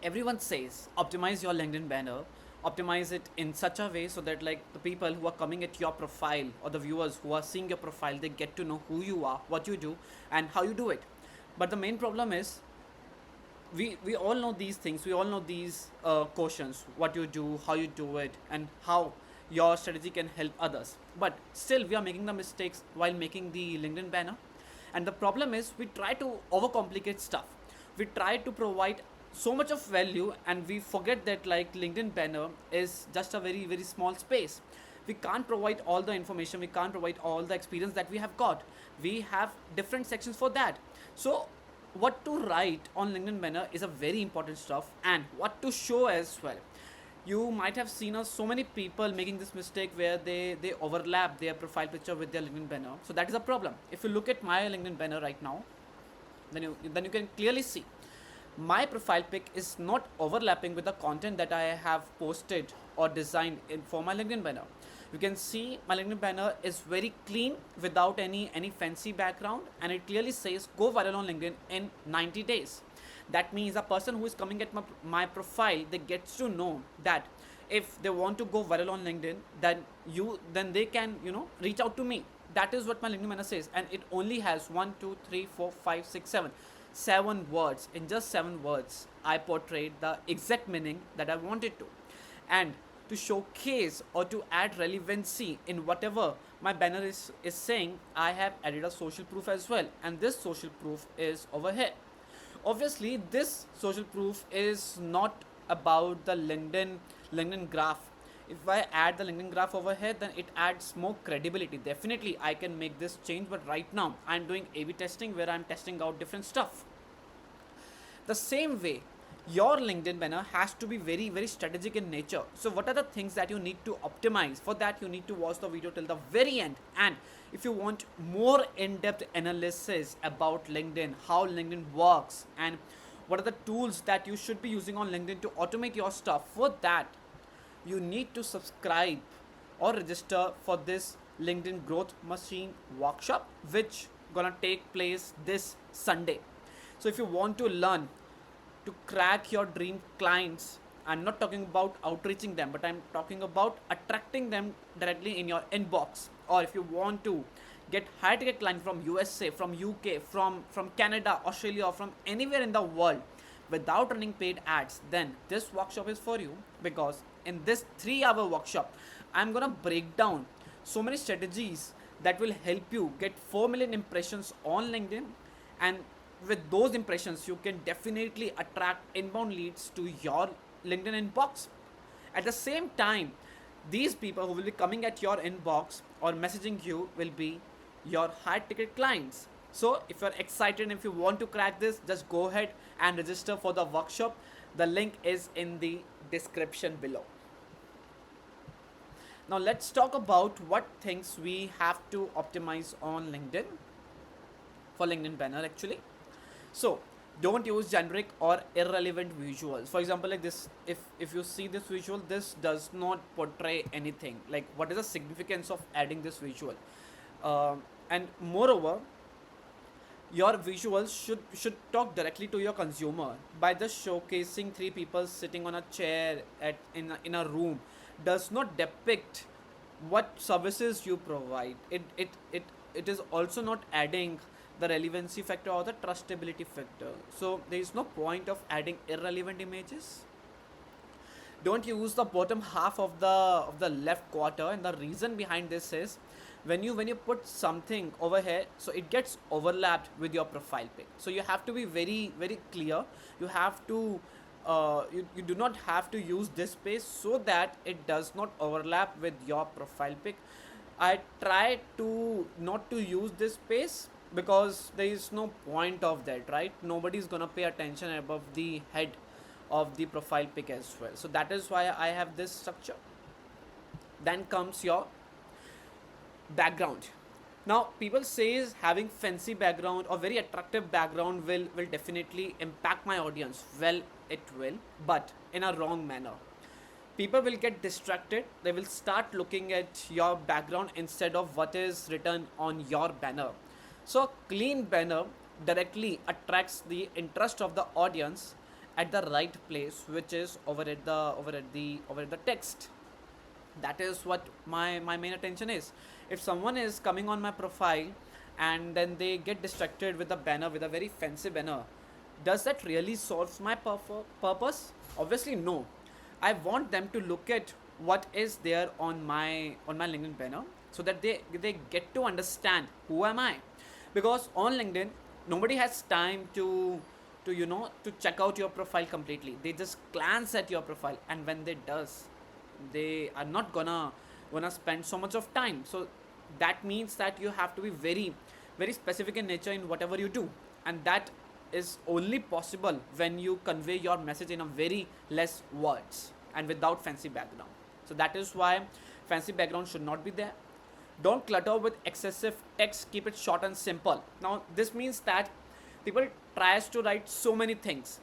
Everyone says optimize your LinkedIn banner, optimize it in such a way so that like the people who are coming at your profile or the viewers who are seeing your profile, they get to know who you are, what you do, and how you do it. But the main problem is we all know these things, we all know these questions, what you do, how you do it, and how your strategy can help others, but still we are making the mistakes while making the LinkedIn banner. And the problem is we try to overcomplicate stuff, we try to provide so much of value, and we forget that like LinkedIn banner is just a very very small space. We can't provide all the information, we can't provide all the experience that we have got. We have different sections for that. So what to write on LinkedIn banner is a very important stuff, and what to show as well. You might have seen so many people making this mistake where they overlap their profile picture with their LinkedIn banner. So that is a problem. If you look at my LinkedIn banner right now, then you can clearly see my profile pic is not overlapping with the content that I have posted or designed for my LinkedIn banner. You can see my LinkedIn banner is very clean without any fancy background, and it clearly says go viral on LinkedIn in 90 days. That means a person who is coming at my profile, they gets to know that if they want to go viral on LinkedIn, then they can reach out to me. That is what my LinkedIn banner says, and it only has 1 2 3 4 5 6 7 words. In just 7 words, I portrayed the exact meaning that I wanted to, and to showcase or to add relevancy in whatever my banner is saying, I have added a social proof as well, and this social proof is over here. Obviously this social proof is not about the LinkedIn graph. If I add the LinkedIn graph over here, then it adds more credibility. Definitely I can make this change, but right now I'm doing A/B testing where I'm testing out different stuff. The same way, your LinkedIn banner has to be very very strategic in nature. So what are the things that you need to optimize? For that you need to watch the video till the very end. And if you want more in-depth analysis about LinkedIn, how LinkedIn works, and what are the tools that you should be using on LinkedIn to automate your stuff, for that you need to subscribe or register for this LinkedIn growth machine workshop, which gonna take place this Sunday. So if you want to learn to crack your dream clients, I'm not talking about outreaching them, but I'm talking about attracting them directly in your inbox. Or if you want to get high ticket clients from USA, from UK, from Canada, Australia, or from anywhere in the world without running paid ads, then this workshop is for you. Because in this 3 hour workshop, I'm gonna break down so many strategies that will help you get 4 million impressions on LinkedIn, and with those impressions you can definitely attract inbound leads to your LinkedIn inbox. At the same time, these people who will be coming at your inbox or messaging you will be your high ticket clients. So if you're excited, if you want to crack this, just go ahead and register for the workshop. The link is in the description below. Now let's talk about what things we have to optimize on LinkedIn, for LinkedIn banner actually. So don't use generic or irrelevant visuals. For example, like this, if you see this visual, this does not portray anything. Like what is the significance of adding this visual? And moreover, your visuals should talk directly to your consumer. By just showcasing three people sitting on a chair in a room does not depict what services you provide. It is also not adding the relevancy factor or the trustability factor. So there is no point of adding irrelevant images. Don't use the bottom half of the left quarter, and the reason behind this is when you put something over here, so it gets overlapped with your profile pic. So you have to be very very clear. You have to you do not have to use this space so that it does not overlap with your profile pic. I try to not to use this space because there is no point of that, right? Nobody's gonna pay attention above the head of the profile pic as well. So that is why I have this structure. Then comes your background. Now people says having fancy background or very attractive background will definitely impact my audience. Well, it will, but in a wrong manner. People will get distracted, they will start looking at your background instead of what is written on your banner. So clean banner directly attracts the interest of the audience, at the right place, which is over at the text. That is what my main attention is. If someone is coming on my profile and then they get distracted with a banner, with a very fancy banner, does that really solves my purpose? Obviously no. I want them to look at what is there on my LinkedIn banner, so that they get to understand who am I. Because on LinkedIn nobody has time to to check out your profile completely. They just glance at your profile, and when they does, they are not gonna spend so much of time. So that means that you have to be very specific in nature in whatever you do, and that is only possible when you convey your message in a very less words and without fancy background. So that is why fancy background should not be there. Don't clutter with excessive text, keep it short and simple. Now this means that people tries to write so many things.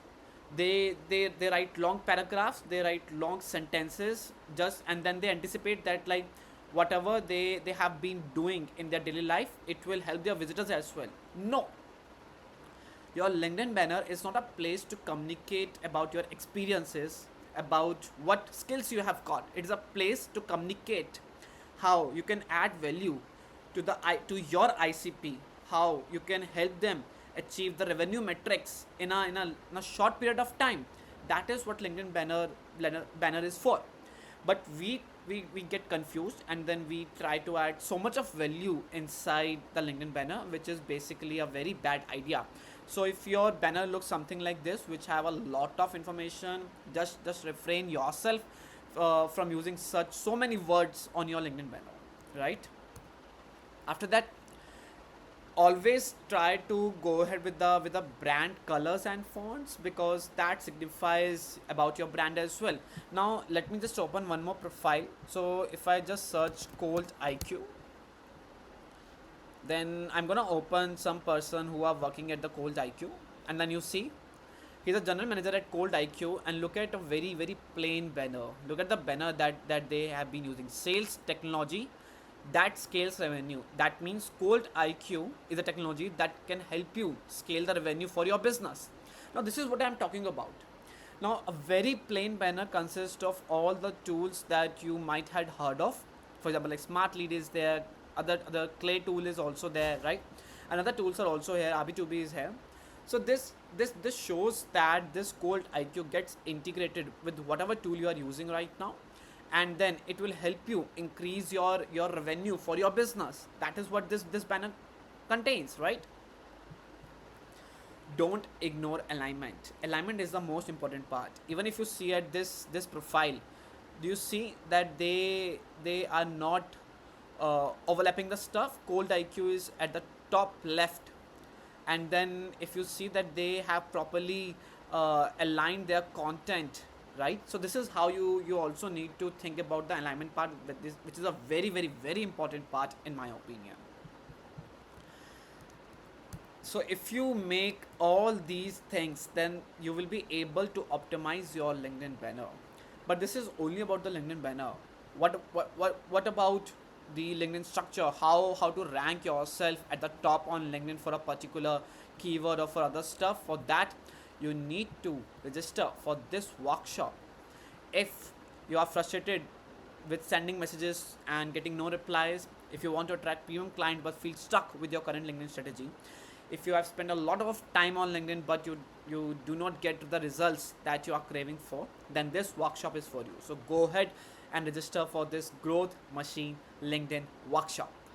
They write long paragraphs, they write long sentences, just and then they anticipate that like whatever they have been doing in their daily life, it will help their visitors as well. No, your LinkedIn banner is not a place to communicate about your experiences, about what skills you have got. It is a place to communicate how you can add value to your ICP, how you can help them achieve the revenue metrics in a short period of time. That is what LinkedIn banner is for. But we get confused, and then we try to add so much of value inside the LinkedIn banner, which is basically a very bad idea. So if your banner looks something like this, which have a lot of information, just refrain yourself from using such so many words on your LinkedIn banner, right? After that, always try to go ahead with the brand colors and fonts, because that signifies about your brand as well. Now let me just open one more profile. So if I just search cold IQ, then I'm gonna open some person who are working at the cold IQ, and then you see he's a general manager at cold IQ. And look at a very plain banner. Look at the banner that they have been using: sales technology that scales revenue. That means cold IQ is a technology that can help you scale the revenue for your business. Now this is what I'm talking about. Now a very plain banner consists of all the tools that you might had heard of. For example, like smart lead is there, other clay tool is also there, right? And other tools are also here, RB2B is here. So this shows that this cold IQ gets integrated with whatever tool you are using right now, and then it will help you increase your revenue for your business. That is what this banner contains, right? Don't ignore alignment. Alignment is the most important part. Even if you see at this profile, do you see that they are not overlapping the stuff? Cold IQ is at the top left, and then if you see that they have properly aligned their content, right? So this is how you also need to think about the alignment part, which is a very important part in my opinion. So if you make all these things, then you will be able to optimize your LinkedIn banner. But this is only about the LinkedIn banner. What about the LinkedIn structure? How to rank yourself at the top on LinkedIn for a particular keyword or for other stuff? For that, you need to register for this workshop. If you are frustrated with sending messages and getting no replies, if you want to attract premium client but feel stuck with your current LinkedIn strategy, if you have spent a lot of time on LinkedIn but you do not get the results that you are craving for, then this workshop is for you. So go ahead and register for this growth machine LinkedIn workshop.